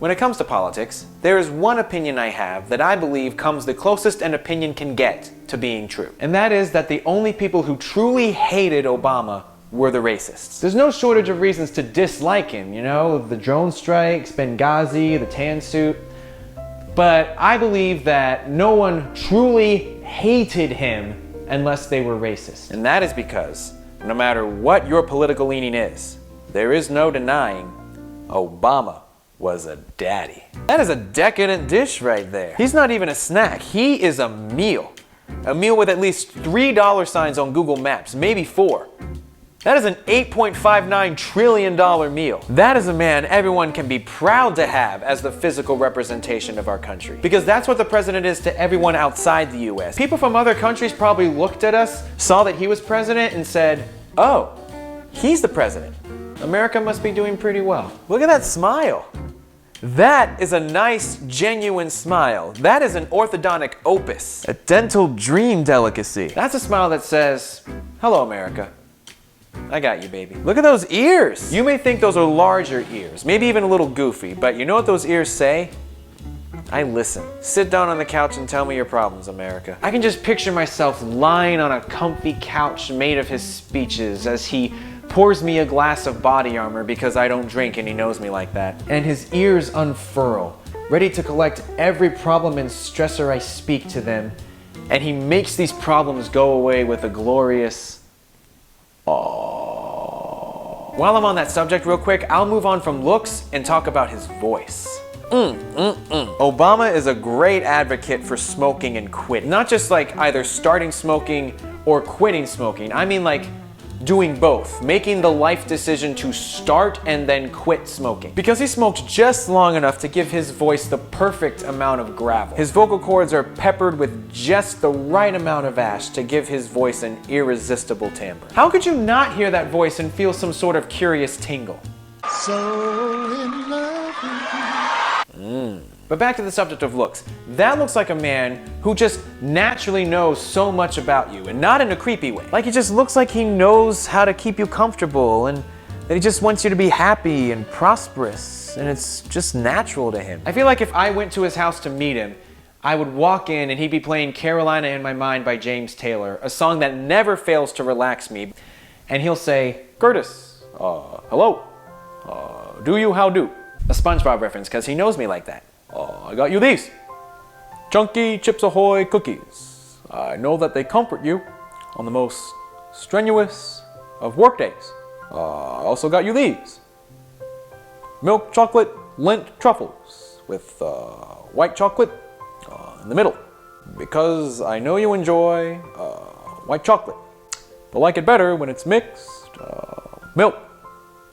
When it comes to politics, there is one opinion I have that I believe comes the closest an opinion can get to being true. And that is that the only people who truly hated Obama were the racists. There's no shortage of reasons to dislike him, you know, the drone strikes, Benghazi, the tan suit. But I believe that no one truly hated him unless they were racist. And that is because no matter what your political leaning is, there is no denying Obama was a daddy. That is a decadent dish right there. He's not even a snack, he is a meal. A meal with at least $3 signs on Google Maps, maybe 4. That is an $8.59 trillion meal. That is a man everyone can be proud to have as the physical representation of our country. Because that's what the president is to everyone outside the US. People from other countries probably looked at us, saw that he was president, and said, oh, he's the president. America must be doing pretty well. Look at that smile. That is a nice, genuine smile. That is an orthodontic opus. A dental dream delicacy. That's a smile that says, hello, America. I got you, baby. Look at those ears. You may think those are larger ears, maybe even a little goofy, but you know what those ears say? I listen. Sit down on the couch and tell me your problems, America. I can just picture myself lying on a comfy couch made of his speeches as he pours me a glass of body armor because I don't drink and he knows me like that. And his ears unfurl, ready to collect every problem and stressor I speak to them. And he makes these problems go away with a glorious aww. While I'm on that subject real quick, I'll move on from looks and talk about his voice. Obama is a great advocate for smoking and quitting. Not just like either starting smoking or quitting smoking. I mean like doing both, making the life decision to start and then quit smoking. Because he smoked just long enough to give his voice the perfect amount of gravel. His vocal cords are peppered with just the right amount of ash to give his voice an irresistible timbre. How could you not hear that voice and feel some sort of curious tingle? So in love with you. But back to the subject of looks. That looks like a man who just naturally knows so much about you, and not in a creepy way. Like he just looks like he knows how to keep you comfortable, and that he just wants you to be happy and prosperous, and it's just natural to him. I feel like if I went to his house to meet him, I would walk in and he'd be playing Carolina in My Mind by James Taylor, a song that never fails to relax me. And he'll say, Curtis, hello, do you, how do? A SpongeBob reference, because he knows me like that. I got you these Chunky Chips Ahoy cookies. I know that they comfort you on the most strenuous of work days. I also got you these milk chocolate Lindt truffles with white chocolate in the middle, because I know you enjoy white chocolate, but like it better when it's mixed milk.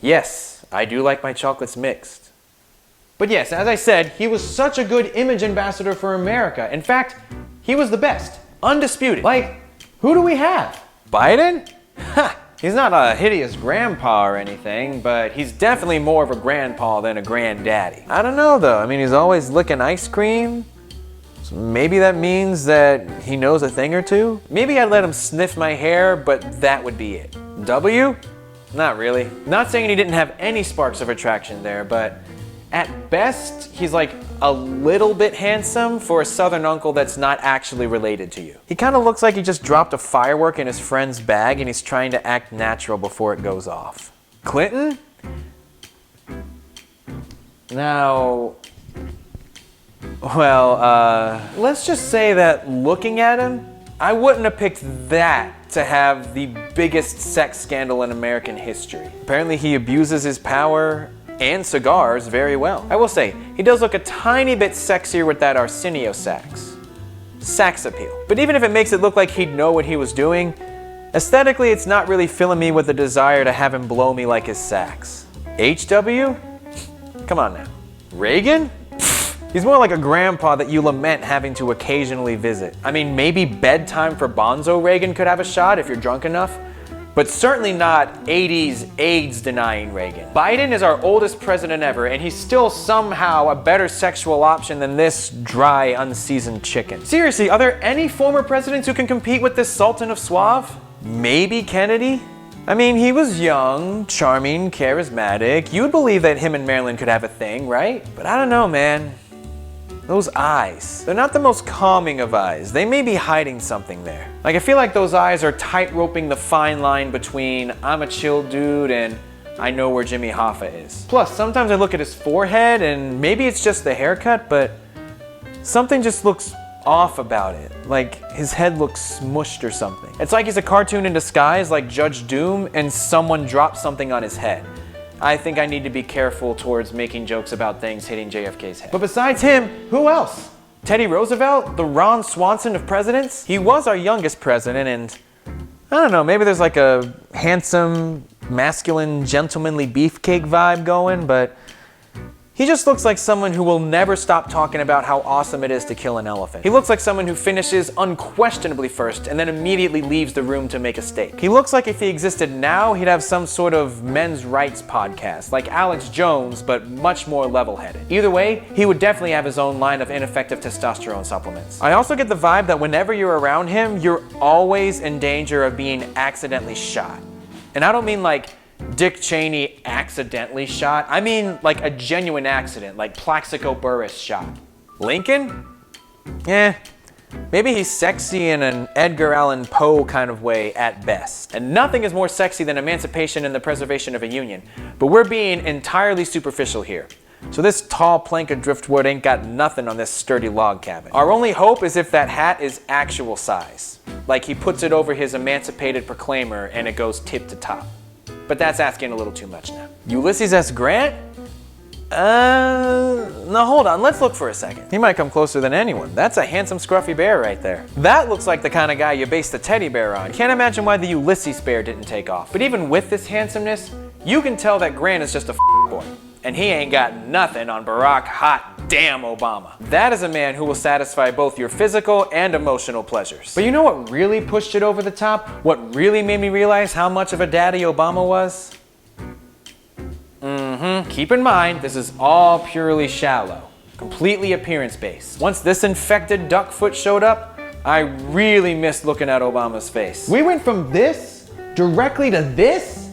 Yes, I do like my chocolates mixed. But yes, as I said, he was such a good image ambassador for America. In fact, he was the best, undisputed. Like, who do we have? Biden? Ha! He's not a hideous grandpa or anything, but he's definitely more of a grandpa than a granddaddy. I don't know though, I mean, he's always licking ice cream. So maybe that means that he knows a thing or two? Maybe I'd let him sniff my hair, but that would be it. W? Not really. Not saying he didn't have any sparks of attraction there, but at best, he's like a little bit handsome for a southern uncle that's not actually related to you. He kind of looks like he just dropped a firework in his friend's bag and he's trying to act natural before it goes off. Clinton? Now, well, let's just say that looking at him, I wouldn't have picked that to have the biggest sex scandal in American history. Apparently he abuses his power and cigars very well. I will say, he does look a tiny bit sexier with that Arsenio sax. Sax appeal. But even if it makes it look like he'd know what he was doing, aesthetically it's not really filling me with a desire to have him blow me like his sax. HW? Come on now. Reagan? He's more like a grandpa that you lament having to occasionally visit. I mean, maybe bedtime for Bonzo Reagan could have a shot if you're drunk enough, but certainly not 80s AIDS-denying Reagan. Biden is our oldest president ever, and he's still somehow a better sexual option than this dry, unseasoned chicken. Seriously, are there any former presidents who can compete with this Sultan of Suave? Maybe Kennedy? I mean, he was young, charming, charismatic. You'd believe that him and Marilyn could have a thing, right? But I don't know, man. Those eyes. They're not the most calming of eyes. They may be hiding something there. Like, I feel like those eyes are tight-roping the fine line between I'm a chill dude and I know where Jimmy Hoffa is. Plus, sometimes I look at his forehead and maybe it's just the haircut, but something just looks off about it. Like his head looks smushed or something. It's like he's a cartoon in disguise, like Judge Doom, and someone dropped something on his head. I think I need to be careful towards making jokes about things hitting JFK's head. But besides him, who else? Teddy Roosevelt, the Ron Swanson of presidents? He was our youngest president, and I don't know, maybe there's like a handsome, masculine, gentlemanly beefcake vibe going, but he just looks like someone who will never stop talking about how awesome it is to kill an elephant. He looks like someone who finishes unquestionably first and then immediately leaves the room to make a steak. He looks like if he existed now, he'd have some sort of men's rights podcast, like Alex Jones, but much more level-headed. Either way, he would definitely have his own line of ineffective testosterone supplements. I also get the vibe that whenever you're around him, you're always in danger of being accidentally shot. And I don't mean like Dick Cheney accidentally shot. I mean like a genuine accident, like Plaxico Burress shot. Lincoln? Maybe he's sexy in an Edgar Allan Poe kind of way at best. And nothing is more sexy than emancipation and the preservation of a union. But we're being entirely superficial here. So this tall plank of driftwood ain't got nothing on this sturdy log cabin. Our only hope is if that hat is actual size. Like he puts it over his emancipated proclaimer and it goes tip to top. But that's asking a little too much now. Ulysses S. Grant? No, hold on, let's look for a second. He might come closer than anyone. That's a handsome scruffy bear right there. That looks like the kind of guy you base the teddy bear on. Can't imagine why the Ulysses bear didn't take off. But even with this handsomeness, you can tell that Grant is just a boy. And he ain't got nothing on Barack hot damn Obama. That is a man who will satisfy both your physical and emotional pleasures. But you know what really pushed it over the top? What really made me realize how much of a daddy Obama was? Keep in mind, this is all purely shallow, completely appearance-based. Once this infected duck foot showed up, I really missed looking at Obama's face. We went from this directly to this?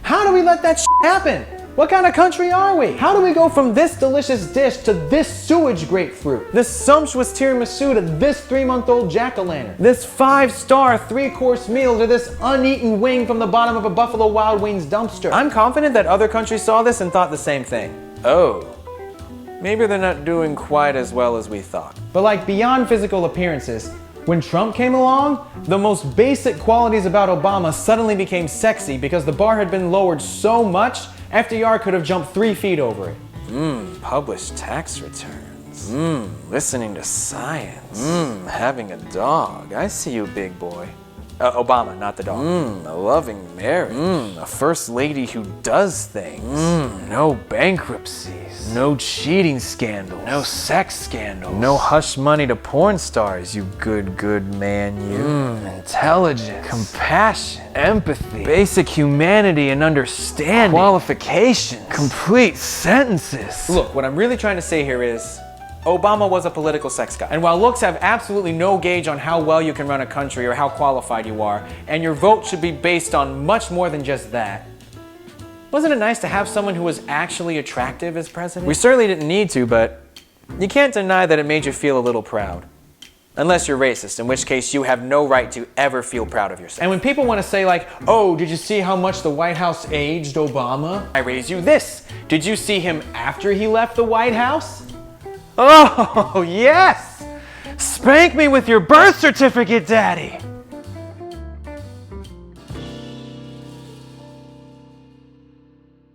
How do we let that happen? What kind of country are we? How do we go from this delicious dish to this sewage grapefruit? This sumptuous tiramisu to this 3-month-old jack-o'-lantern? This 5-star 3-course meal to this uneaten wing from the bottom of a Buffalo Wild Wings dumpster? I'm confident that other countries saw this and thought the same thing. Oh, maybe they're not doing quite as well as we thought. But like beyond physical appearances, when Trump came along, the most basic qualities about Obama suddenly became sexy because the bar had been lowered so much FDR could have jumped 3 feet over it. Published tax returns. Listening to science. Having a dog. I see you, big boy. Obama, not the dog. A loving marriage. A first lady who does things. No bankruptcies. No cheating scandals. No sex scandals. No hush money to porn stars, you good man, you. Intelligence. Compassion. Empathy. Basic humanity and understanding. Qualifications. Complete sentences. Look, what I'm really trying to say here is, Obama was a political sex guy. And while looks have absolutely no gauge on how well you can run a country or how qualified you are, and your vote should be based on much more than just that, wasn't it nice to have someone who was actually attractive as president? We certainly didn't need to, but you can't deny that it made you feel a little proud. Unless you're racist, in which case you have no right to ever feel proud of yourself. And when people want to say like, oh, did you see how much the White House aged Obama? I raise you this. Did you see him after he left the White House? Oh, yes! Spank me with your birth certificate, Daddy!